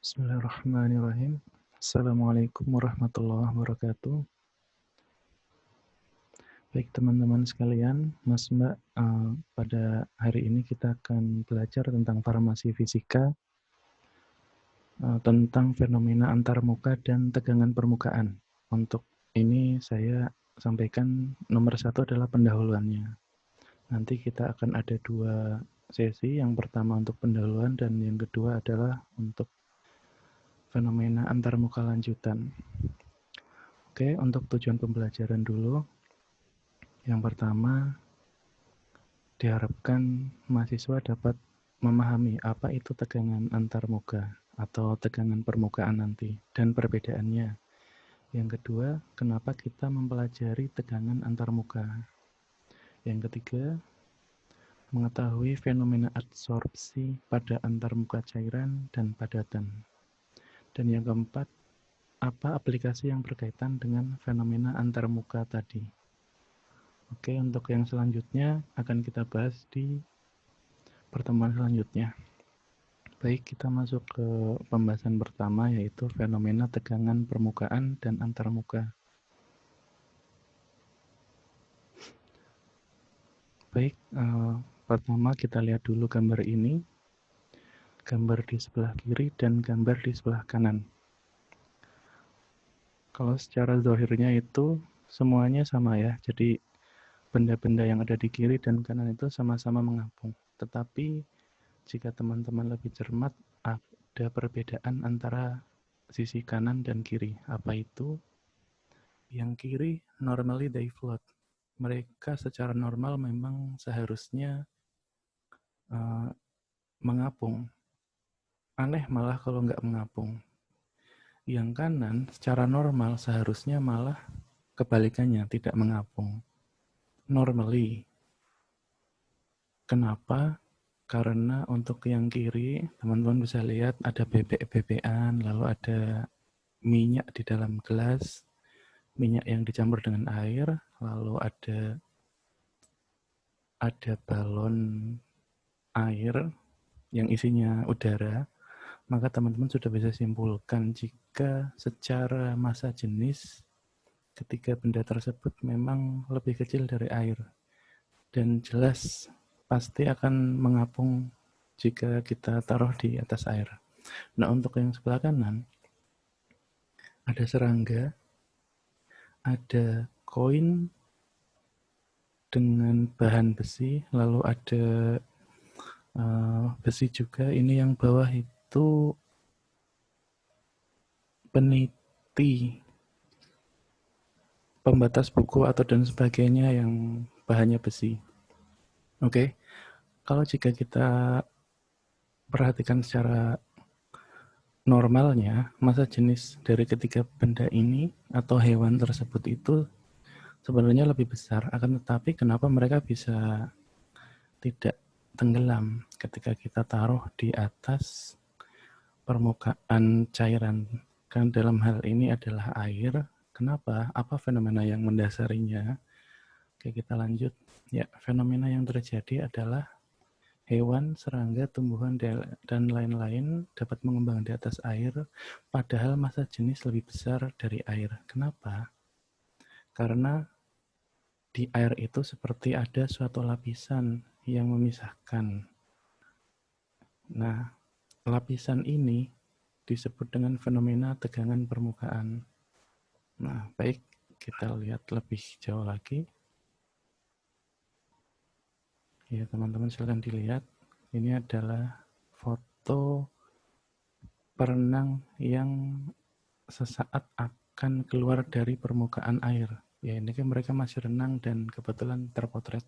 Bismillahirrahmanirrahim. Assalamualaikum warahmatullahi wabarakatuh. Baik teman-teman sekalian, Mas Mbak, pada hari ini kita akan belajar tentang farmasi fisika, tentang fenomena antarmuka dan tegangan permukaan. Untuk ini saya sampaikan nomor 1 adalah pendahuluannya. Nanti kita akan ada 2 sesi, yang pertama untuk pendahuluan dan yang kedua adalah untuk fenomena antarmuka lanjutan. Oke, untuk tujuan pembelajaran dulu. Yang pertama, diharapkan mahasiswa dapat memahami apa itu tegangan antarmuka atau tegangan permukaan nanti dan perbedaannya. Yang kedua, kenapa kita mempelajari tegangan antarmuka. Yang ketiga, mengetahui fenomena adsorpsi pada antarmuka cairan dan padatan. Dan yang keempat, apa aplikasi yang berkaitan dengan fenomena antarmuka tadi. Oke, untuk yang selanjutnya akan kita bahas di pertemuan selanjutnya. Baik, kita masuk ke pembahasan pertama, yaitu fenomena tegangan permukaan dan antarmuka. Baik, pertama kita lihat dulu gambar ini. Gambar di sebelah kiri dan gambar di sebelah kanan. Kalau secara zahirnya itu semuanya sama ya, jadi benda-benda yang ada di kiri dan kanan itu sama-sama mengapung. Tetapi jika teman-teman lebih cermat, ada perbedaan antara sisi kanan dan kiri. Apa itu? Yang kiri, normally they float. Mereka secara normal memang seharusnya mengapung. Aneh malah kalau nggak mengapung. Yang kanan, secara normal seharusnya malah kebalikannya, tidak mengapung. Normally. Kenapa? Karena untuk yang kiri, teman-teman bisa lihat ada bebek-bebekan, lalu ada minyak di dalam gelas, minyak yang dicampur dengan air, lalu ada balon air yang isinya udara, maka teman-teman sudah bisa simpulkan jika secara massa jenis ketiga benda tersebut memang lebih kecil dari air. Dan jelas pasti akan mengapung jika kita taruh di atas air. Nah, untuk yang sebelah kanan, ada serangga, ada koin dengan bahan besi, lalu ada besi juga. Ini yang bawah itu peniti, pembatas buku atau dan sebagainya yang bahannya besi. Oke, kalau jika kita perhatikan secara normalnya, massa jenis dari ketiga benda ini atau hewan tersebut itu sebenarnya lebih besar. Akan tetapi kenapa mereka bisa tidak tenggelam ketika kita taruh di atas permukaan cairan? Kan dalam hal ini adalah air. Kenapa? Apa fenomena yang mendasarinya? Oke, kita lanjut. Ya, fenomena yang terjadi adalah hewan, serangga, tumbuhan, dan lain-lain dapat mengembang di atas air, padahal massa jenis lebih besar dari air. Kenapa? Karena di air itu seperti ada suatu lapisan yang memisahkan. Nah, lapisan ini disebut dengan fenomena tegangan permukaan. Nah, baik, kita lihat lebih jauh lagi. Ya, teman-teman silakan dilihat. Ini adalah foto perenang yang sesaat akan keluar dari permukaan air. Ya, ini kan mereka masih renang dan kebetulan terpotret.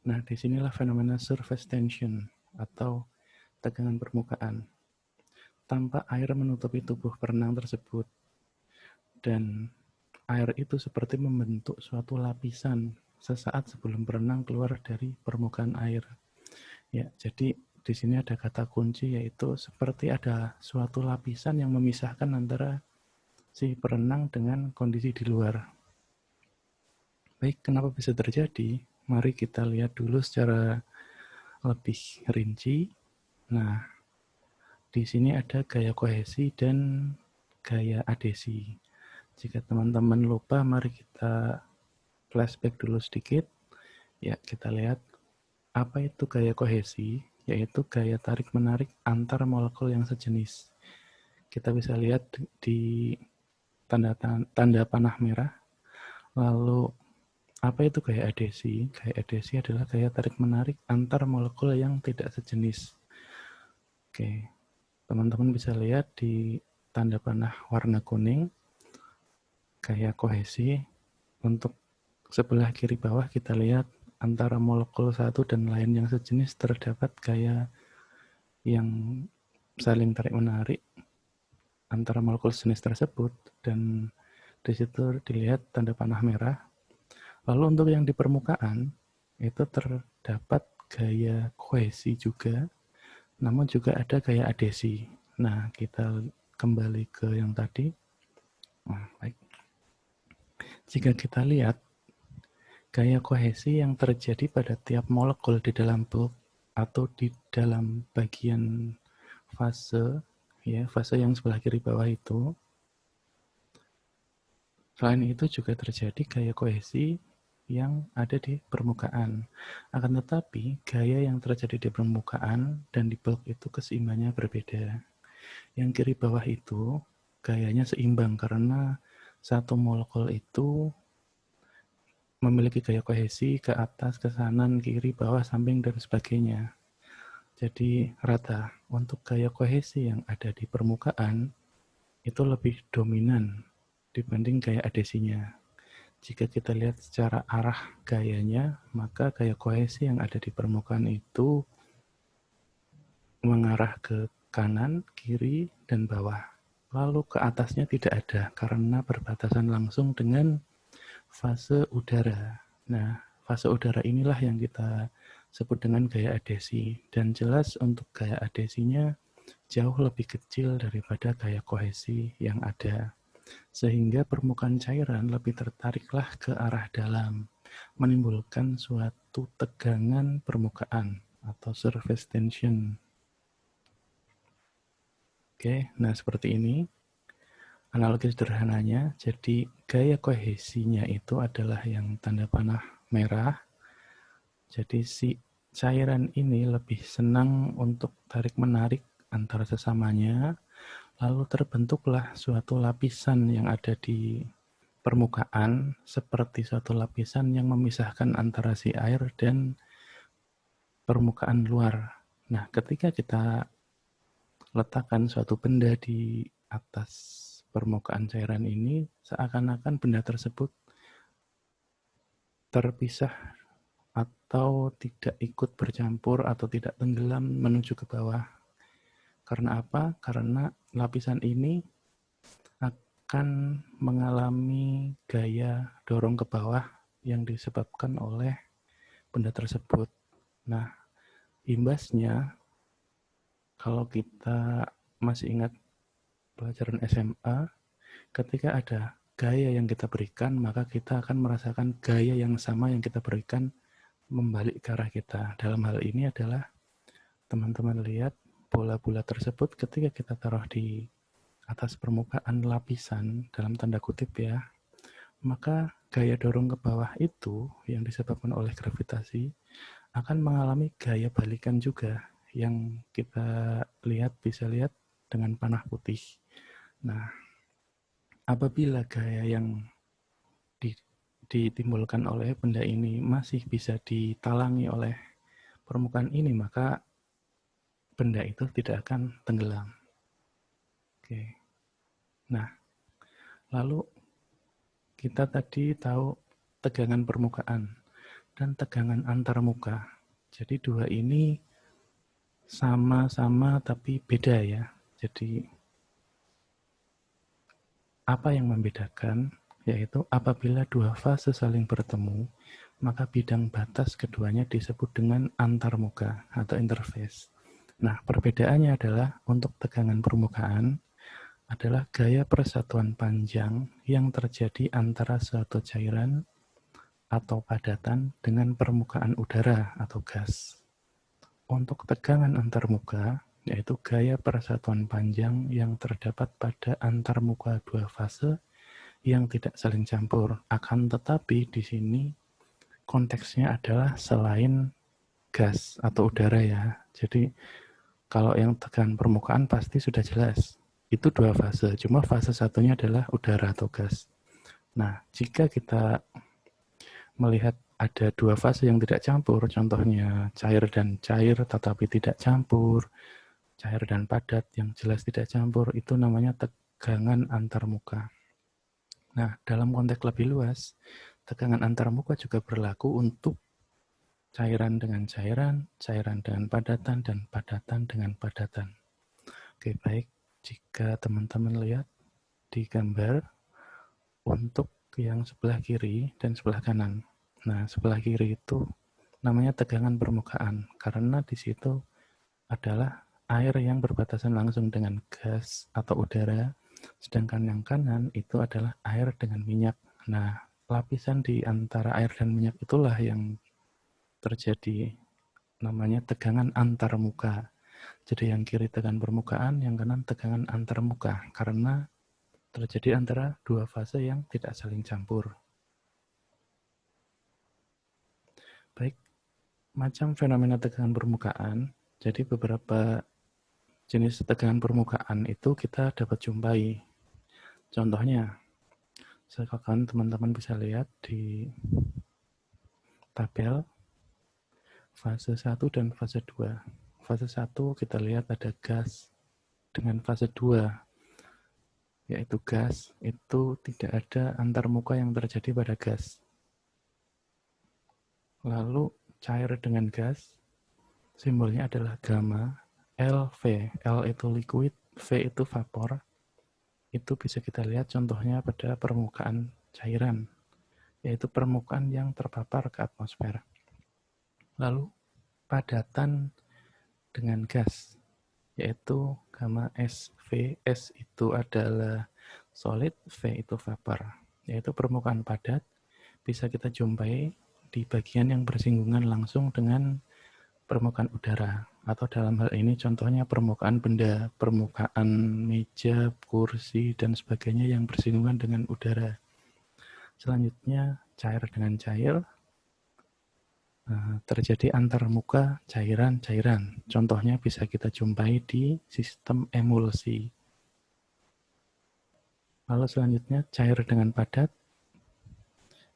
Nah, disinilah fenomena surface tension atau tegangan permukaan. Tanpa air menutupi tubuh perenang tersebut, dan air itu seperti membentuk suatu lapisan sesaat sebelum berenang keluar dari permukaan air. Ya, jadi di sini ada kata kunci, yaitu seperti ada suatu lapisan yang memisahkan antara si perenang dengan kondisi di luar. Baik, kenapa bisa terjadi? Mari kita lihat dulu secara lebih rinci. Nah, di sini ada gaya kohesi dan gaya adhesi. Jika teman-teman lupa, mari kita flashback dulu sedikit. Ya, kita lihat apa itu gaya kohesi, yaitu gaya tarik-menarik antar molekul yang sejenis. Kita bisa lihat di tanda panah merah. Lalu, apa itu gaya adhesi? Gaya adhesi adalah gaya tarik-menarik antar molekul yang tidak sejenis. Oke, teman-teman bisa lihat di tanda panah warna kuning, gaya kohesi. Untuk sebelah kiri bawah kita lihat antara molekul satu dan lain yang sejenis terdapat gaya yang saling tarik-menarik antara molekul sejenis tersebut, dan di situ dilihat tanda panah merah. Lalu untuk yang di permukaan itu terdapat gaya kohesi juga, namun juga ada gaya adhesi. Nah, kita kembali ke yang tadi. Nah, baik. Jika kita lihat gaya kohesi yang terjadi pada tiap molekul di dalam bulk atau di dalam bagian fase, ya, fase yang sebelah kiri bawah itu. Selain itu juga terjadi gaya kohesi yang ada di permukaan. Akan tetapi, gaya yang terjadi di permukaan dan di bulk itu keseimbangannya berbeda. Yang kiri bawah itu gayanya seimbang karena satu molekul itu memiliki gaya kohesi ke atas, ke kanan, kiri, bawah, samping, dan sebagainya. Jadi rata. Untuk gaya kohesi yang ada di permukaan itu lebih dominan dibanding gaya adhesinya. Jika kita lihat secara arah gayanya, maka gaya kohesi yang ada di permukaan itu mengarah ke kanan, kiri, dan bawah. Lalu ke atasnya tidak ada karena berbatasan langsung dengan fase udara. Nah, fase udara inilah yang kita sebut dengan gaya adhesi. Dan jelas untuk gaya adhesinya jauh lebih kecil daripada gaya kohesi yang ada. Sehingga permukaan cairan lebih tertariklah ke arah dalam, menimbulkan suatu tegangan permukaan atau surface tension. Oke, nah seperti ini analogi sederhananya. Jadi gaya kohesinya itu adalah yang tanda panah merah. Jadi si cairan ini lebih senang untuk tarik-menarik antara sesamanya, lalu terbentuklah suatu lapisan yang ada di permukaan seperti suatu lapisan yang memisahkan antara si air dan permukaan luar. Nah, ketika kita letakkan suatu benda di atas permukaan cairan ini, seakan-akan benda tersebut terpisah atau tidak ikut bercampur atau tidak tenggelam menuju ke bawah. Karena apa? Karena lapisan ini akan mengalami gaya dorong ke bawah yang disebabkan oleh benda tersebut. Nah, imbasnya kalau kita masih ingat pelajaran SMA, ketika ada gaya yang kita berikan, maka kita akan merasakan gaya yang sama yang kita berikan membalik ke arah kita. Dalam hal ini adalah teman-teman lihat bola-bola tersebut ketika kita taruh di atas permukaan lapisan, dalam tanda kutip ya, maka gaya dorong ke bawah itu yang disebabkan oleh gravitasi akan mengalami gaya balikan juga yang kita bisa lihat dengan panah putih. Nah, apabila gaya yang ditimbulkan oleh benda ini masih bisa ditalangi oleh permukaan ini, maka benda itu tidak akan tenggelam. Oke. Nah, lalu kita tadi tahu tegangan permukaan dan tegangan antarmuka. Jadi dua ini sama-sama tapi beda ya. Jadi apa yang membedakan? Yaitu apabila dua fase saling bertemu, maka bidang batas keduanya disebut dengan antarmuka atau interface. Nah, perbedaannya adalah untuk tegangan permukaan adalah gaya persatuan panjang yang terjadi antara suatu cairan atau padatan dengan permukaan udara atau gas. Untuk tegangan antarmuka, yaitu gaya persatuan panjang yang terdapat pada antarmuka dua fase yang tidak saling campur. Akan tetapi di sini konteksnya adalah selain gas atau udara ya. Jadi kalau yang tegangan permukaan pasti sudah jelas. Itu dua fase, cuma fase satunya adalah udara atau gas. Nah, jika kita melihat ada dua fase yang tidak campur, contohnya cair dan cair tetapi tidak campur, cair dan padat yang jelas tidak campur, itu namanya tegangan antarmuka. Nah, dalam konteks lebih luas, tegangan antarmuka juga berlaku untuk cairan dengan cairan, cairan dengan padatan, dan padatan dengan padatan. Oke, baik. Jika teman-teman lihat di gambar, untuk yang sebelah kiri dan sebelah kanan. Nah, sebelah kiri itu namanya tegangan permukaan, karena di situ adalah air yang berbatasan langsung dengan gas atau udara, sedangkan yang kanan itu adalah air dengan minyak. Nah, lapisan di antara air dan minyak itulah yang terjadi namanya tegangan antarmuka. Jadi yang kiri tegangan permukaan, yang kanan tegangan antarmuka, karena terjadi antara dua fase yang tidak saling campur. Baik, macam fenomena tegangan permukaan, jadi beberapa jenis tegangan permukaan itu kita dapat jumpai. Contohnya, silakan teman-teman bisa lihat di tabel fase 1 dan fase 2. Fase 1 kita lihat ada gas, dengan fase 2 yaitu gas, itu tidak ada antarmuka yang terjadi pada gas. Lalu cair dengan gas, simbolnya adalah gamma, LV. L itu liquid, V itu vapor. Itu bisa kita lihat contohnya pada permukaan cairan, yaitu permukaan yang terpapar ke atmosfer. Lalu padatan dengan gas, yaitu gamma SV. S itu adalah solid, V itu vapor, yaitu permukaan padat bisa kita jumpai di bagian yang bersinggungan langsung dengan permukaan udara, atau dalam hal ini contohnya permukaan benda, permukaan meja, kursi, dan sebagainya yang bersinggungan dengan udara. Selanjutnya cair dengan cair, terjadi antarmuka cairan-cairan. Contohnya bisa kita jumpai di sistem emulsi. Lalu selanjutnya cair dengan padat,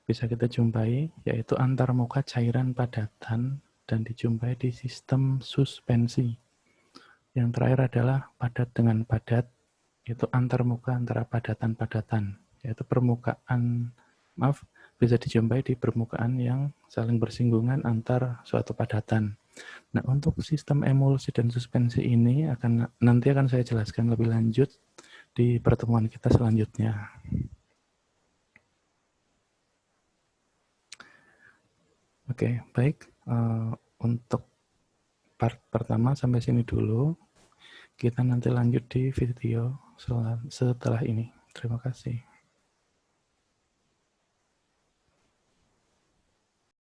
bisa kita jumpai yaitu antarmuka cairan padatan dan dijumpai di sistem suspensi. Yang terakhir adalah padat dengan padat, itu antarmuka antara padatan-padatan, yaitu bisa dijumpai di permukaan yang saling bersinggungan antar suatu padatan. Nah, untuk sistem emulsi dan suspensi ini nanti akan saya jelaskan lebih lanjut di pertemuan kita selanjutnya. Oke, baik. Untuk part pertama sampai sini dulu. Kita nanti lanjut di video setelah ini. Terima kasih.